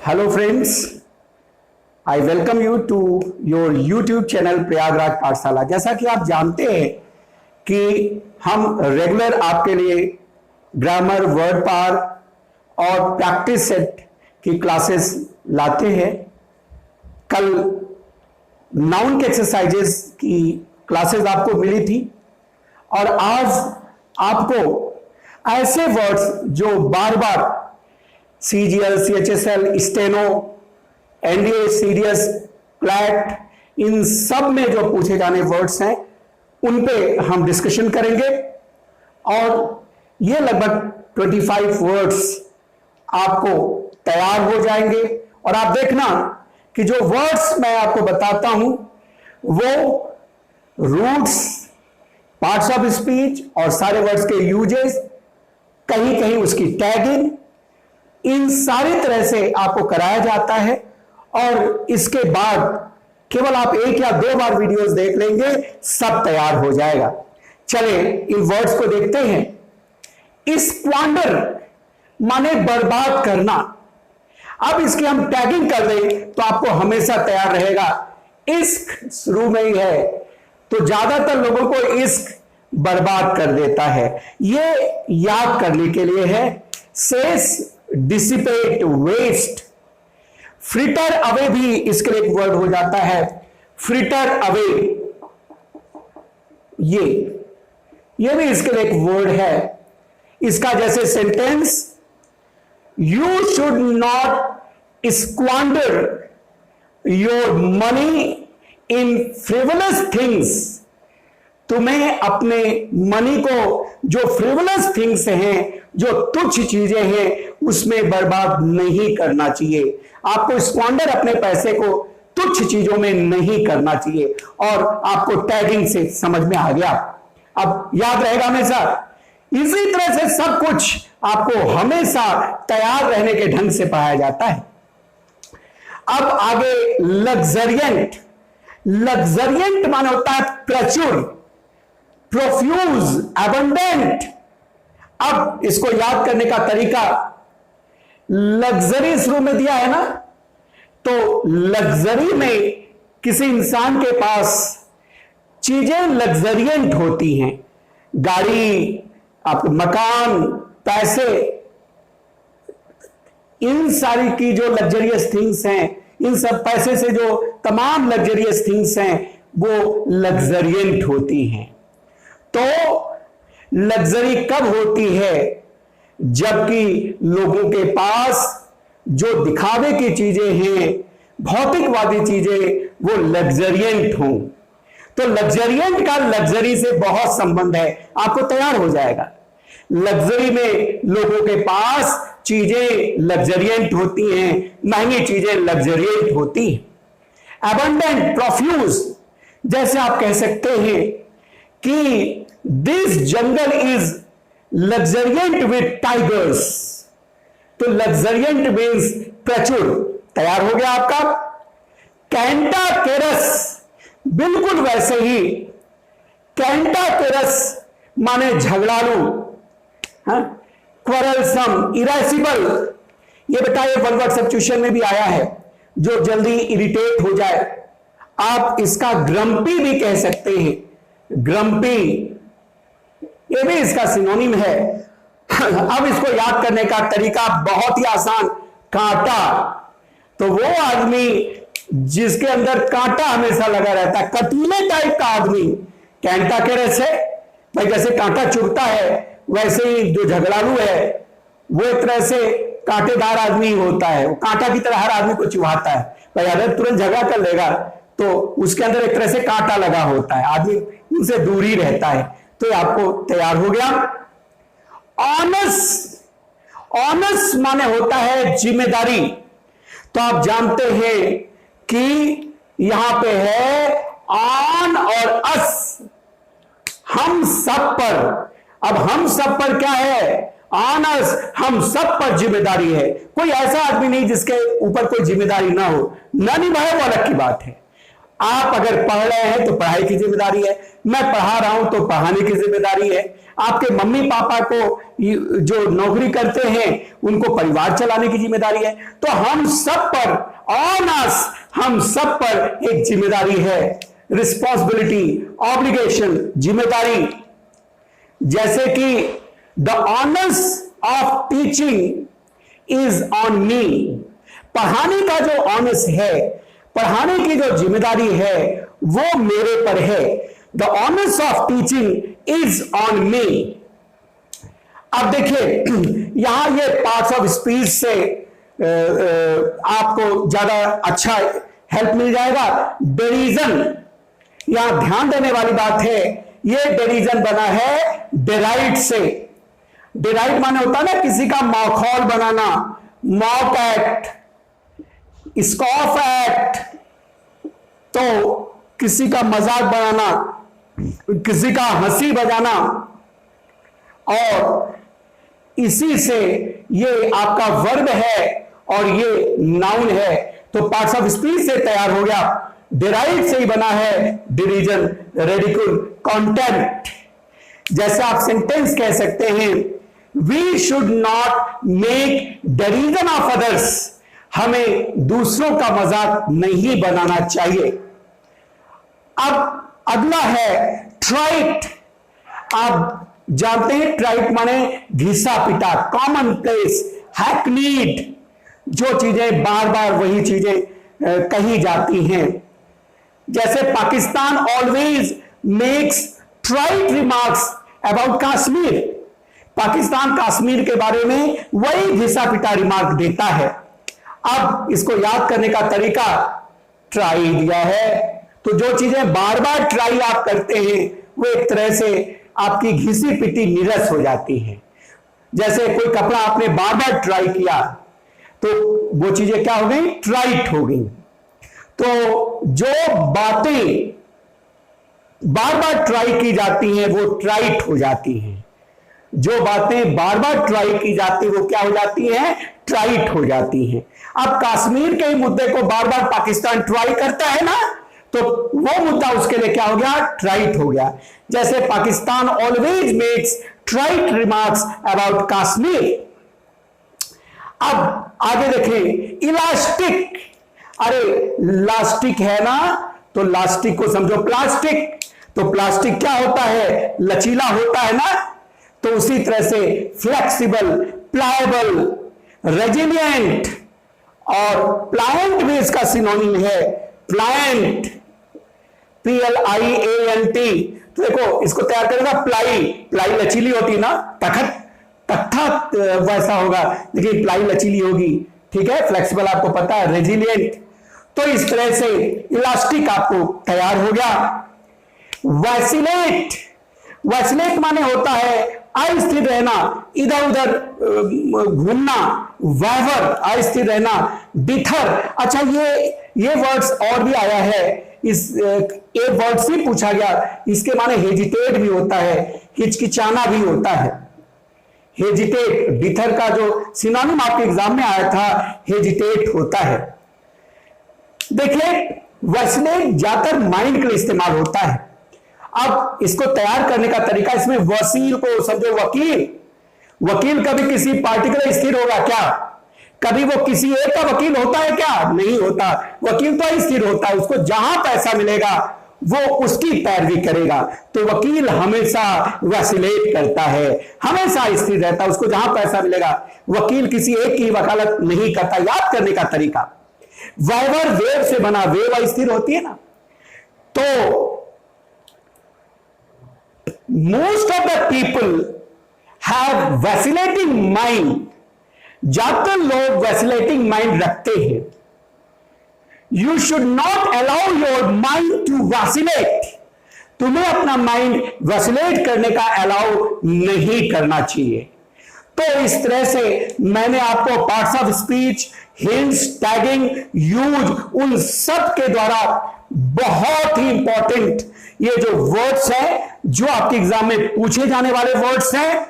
Hello friends, I welcome you to your YouTube channel Prayagraj Pathshala. जैसा कि आप जानते हैं कि हम रेगुलर आपके लिए ग्रामर, वर्ड पार और प्रैक्टिस सेट की क्लासेस लाते हैं। कल नाउन के एक्सरसाइजेस की क्लासेस आपको मिली थी और आज आपको ऐसे वर्ड्स जो बार बार CGL, CHSL, steno, NDA, serious, CLAT, इन सब में जो पूछे जाने वर्ड्स हैं उन पे हम डिस्कशन करेंगे और ये लगभग 25 वर्ड्स आपको तैयार हो जाएंगे। और आप देखना कि जो वर्ड्स मैं आपको बताता हूं वो रूट्स, पार्ट्स ऑफ स्पीच और सारे वर्ड्स के यूजेस, कहीं कहीं उसकी टैगिंग, इन सारी तरह से आपको कराया जाता है। और इसके बाद केवल आप 1 या 2 बार वीडियोस देख लेंगे, सब तैयार हो जाएगा। चलें इन वर्ड्स को देखते हैं। स्क्वांडर माने बर्बाद करना। अब इसकी हम टैगिंग कर दें तो आपको हमेशा तैयार रहेगा। इश्क शुरू में ही है तो ज्यादातर लोगों को इश्क बर्बाद कर देता है। ये याद करने के लिए है। Cease, dissipate, waste. Fritter away भी इसके लिए एक वर्ड हो जाता है। फ्रिटर अवे, ये भी इसके लिए एक वर्ड है। इसका जैसे sentence, you should not squander your money in frivolous things. तुम्हें अपने मनी को जो फ्रिवलस थिंग्स हैं, जो तुच्छ चीजें हैं, उसमें बर्बाद नहीं करना चाहिए। आपको स्क्वांडर अपने पैसे को तुच्छ चीजों में नहीं करना चाहिए। और आपको टैगिंग से समझ में आ गया, अब याद रहेगा हमेशा। इसी तरह से सब कुछ आपको हमेशा तैयार रहने के ढंग से पढ़ाया जाता है। अब आगे लग्जरियंट। लग्जरियंट माने होता है प्रचुर, प्रोफ्यूज, एबंडेंट। अब इसको याद करने का तरीका, लग्जरी शुरू में दिया है ना, तो लग्जरी में किसी इंसान के पास चीजें लग्जरियंट होती हैं। गाड़ी, आपके मकान, पैसे, इन सारी की जो लग्जरियस थिंग्स हैं, इन सब पैसे से जो तमाम लग्जरियस थिंग्स हैं वो लग्जरियंट होती हैं। तो लग्जरी कब होती है? जबकि लोगों के पास जो दिखावे की चीजें हैं, भौतिकवादी चीजें, वो लग्जरियंट हों। तो लग्जरियंट का लग्जरी से बहुत संबंध है, आपको तैयार हो जाएगा। लग्जरी में लोगों के पास चीजें लग्जरियंट होती हैं, महंगी चीजें लग्जरियंट होती हैं। एबंडेंट, प्रोफ्यूज, जैसे आप कह सकते हैं कि this jungle is luxuriant with tigers. तो लग्जरियंट मीन्स प्रचुर। तैयार हो गया आपका। कैंटाकेरस, बिल्कुल वैसे ही। कैंटाकेरस माने झगड़ालू, क्वरलसम, इरेसिबल। ये बताइए, वन वर्ड सब्स्टिट्यूशन में भी आया है, जो जल्दी इरिटेट हो जाए। आप इसका ग्रम्पी भी कह सकते हैं। ग्रम्पी, ये भी इसका सिनोनिम है। अब इसको याद करने का तरीका बहुत ही आसान। कांटा, तो वो आदमी जिसके अंदर कांटा हमेशा लगा रहता है, कटीले टाइप का आदमी कैंटाकेरस है। भाई जैसे कांटा चुभता है वैसे ही जो झगड़ालू है वो एक तरह से कांटेदार आदमी होता है। वो कांटा की तरह हर आदमी को चुभाता है। भाई अगर तुरंत झगड़ा कर लेगा तो उसके अंदर एक तरह से कांटा लगा होता है, आदमी उनसे दूर ही रहता है। तो आपको तैयार हो गया। ऑनेस्ट, ऑनेस्ट माने होता है जिम्मेदारी। तो आप जानते हैं कि यहां पे है ऑन और अस, हम सब पर। अब हम सब पर क्या है? ऑन अस, हम सब पर जिम्मेदारी है। कोई ऐसा आदमी नहीं जिसके ऊपर कोई जिम्मेदारी ना हो, ना निभाए वो अलग की बात है। आप अगर पढ़ रहे हैं तो पढ़ाई की जिम्मेदारी है, मैं पढ़ा रहा हूं तो पढ़ाने की जिम्मेदारी है। आपके मम्मी पापा को जो नौकरी करते हैं उनको परिवार चलाने की जिम्मेदारी है। तो हम सब पर, ऑन अस, हम सब पर एक जिम्मेदारी है, रिस्पॉन्सिबिलिटी, ऑब्लिगेशन, जिम्मेदारी। जैसे कि the honours of teaching is on me, पढ़ाने का जो ऑनर्स है, पढ़ाने की जो जिम्मेदारी है वो मेरे पर है। The honours of teaching is on me. अब देखिए यहां ये पार्ट्स ऑफ स्पीच से आपको ज्यादा अच्छा हेल्प मिल जाएगा। डेरिजन, यहां ध्यान देने वाली बात है, ये डेरिजन बना है डेराइट से। डेराइट माने होता है ना किसी का मौखौल बनाना, मॉक एट, स्कॉफ एट, तो किसी का मजाक बनाना, किसी का हंसी बजाना, और इसी से ये आपका वर्ब है और ये नाउन है। तो पार्ट्स ऑफ स्पीच से तैयार हो गया, डेराइव से ही बना है डिरीजन, रेडिकुल, कॉन्टेम्प्ट। जैसे आप सेंटेंस कह सकते हैं, we should not make derision of others, हमें दूसरों का मजाक नहीं बनाना चाहिए। अब अगला है ट्राइट। आप जानते हैं ट्राइट माने घिसा पिटा, कॉमन प्लेस, हैकनीड, जो चीजें बार बार वही चीजें कही जाती हैं। जैसे Pakistan always makes trite remarks about Kashmir, Pakistan Kashmir के बारे में वही घिसा पिटा रिमार्क देता है। अब इसको याद करने का तरीका ट्राई दिया है, तो जो चीजें बार बार ट्राई आप करते हैं वो एक तरह से आपकी घिसी पिटी निरस हो जाती है। जैसे कोई कपड़ा आपने बार बार ट्राई किया तो वो चीजें क्या हो गई, ट्राइट हो गई। तो जो बातें बार बार ट्राई की जाती हैं वो ट्राइट हो जाती हैं, जो बातें बार बार ट्राई की जाती वो क्या हो जाती हैं, ट्राइट हो जाती हैं। अब कश्मीर के मुद्दे को बार बार पाकिस्तान ट्राई करता है ना, तो वो मुद्दा उसके लिए क्या हो गया, ट्राइट हो गया। जैसे Pakistan always makes trite remarks about Kashmir. अब आगे देखें, इलास्टिक, अरे लास्टिक है ना, तो लास्टिक को समझो प्लास्टिक, तो प्लास्टिक क्या होता है, लचीला होता है ना। तो उसी तरह से फ्लेक्सिबल, प्लायबल, रेजिलिएंट, और प्लायंट भी इसका सिनोनिम है, प्लायंट, PLIANT। तो देखो इसको तैयार करेगा प्लाई, प्लाई लचीली होती ना, तखत, तख्ता वैसा होगा, लेकिन प्लाई लचीली होगी, ठीक है। फ्लेक्सिबल आपको पता है, रेजिलिएंट। तो इस तरह से इलास्टिक आपको तैयार हो गया। वैसिलेट, वैसिलेट माने होता है अस्थिर रहना, इधर उधर घूमना, वैवर, अस्थिर रहना, डिथर। अच्छा ये वर्ड्स और भी आया है, इस एक वर्ड से पूछा गया, इसके माने हेजिटेट भी होता है, हिचकिचाना भी होता है। हेजिटेट, डिथर का जो सिनोनिम आपके एग्जाम में आया था, हेजिटेट होता है। देखिए वैसिलेट ज्यादातर माइंड के लिए इस्तेमाल होता है। अब इसको तैयार करने का तरीका, इसमें वसील को समझो वकील, वकील कभी किसी पार्टिकुलर स्थिर होगा क्या, कभी वो किसी एक का वकील होता है क्या, नहीं होता। वकील तो स्थिर होता है, उसको जहां पैसा मिलेगा वो उसकी पैरवी करेगा। तो वकील हमेशा वैसिलेट करता है, हमेशा स्थिर रहता है, उसको जहां पैसा मिलेगा। वकील किसी एक की वकालत नहीं करता। याद करने का तरीका, वैवर वेव से बना, वेव स्थिर होती है ना। तो most of the people have vacillating mind, ज्यादातर लोग वैसिलेटिंग माइंड रखते हैं। You should not allow your mind to vacillate, तुम्हें अपना माइंड वैसिलेट करने का अलाउ नहीं करना चाहिए। तो इस तरह से मैंने आपको parts of speech, hints, tagging, use, उन सब के द्वारा बहुत ही इंपॉर्टेंट ये जो वर्ड्स हैं, जो आपके एग्जाम में पूछे जाने वाले वर्ड्स हैं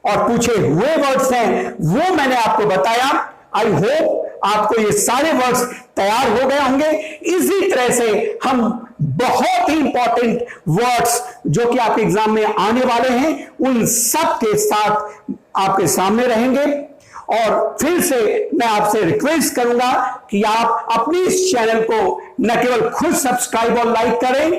और पूछे हुए वर्ड्स हैं, वो मैंने आपको बताया। आई होप आपको ये सारे वर्ड्स तैयार हो गए होंगे। इसी तरह से हम बहुत ही इंपॉर्टेंट वर्ड्स जो कि आपके एग्जाम में आने वाले हैं, उन सब के साथ आपके सामने रहेंगे। और फिर से मैं आपसे रिक्वेस्ट करूंगा कि आप अपने इस चैनल को न केवल खुद सब्सक्राइब और लाइक करें,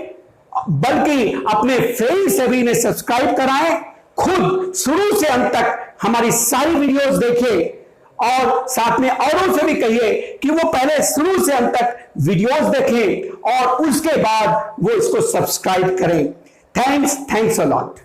बल्कि अपने फ्रेंड से भी इन्हें सब्सक्राइब कराएं। खुद शुरू से अंत तक हमारी सारी वीडियोस देखें और साथ में औरों से भी कहिए कि वो पहले शुरू से अंत तक वीडियोस देखें और उसके बाद वो इसको सब्सक्राइब करें। Thanks a lot.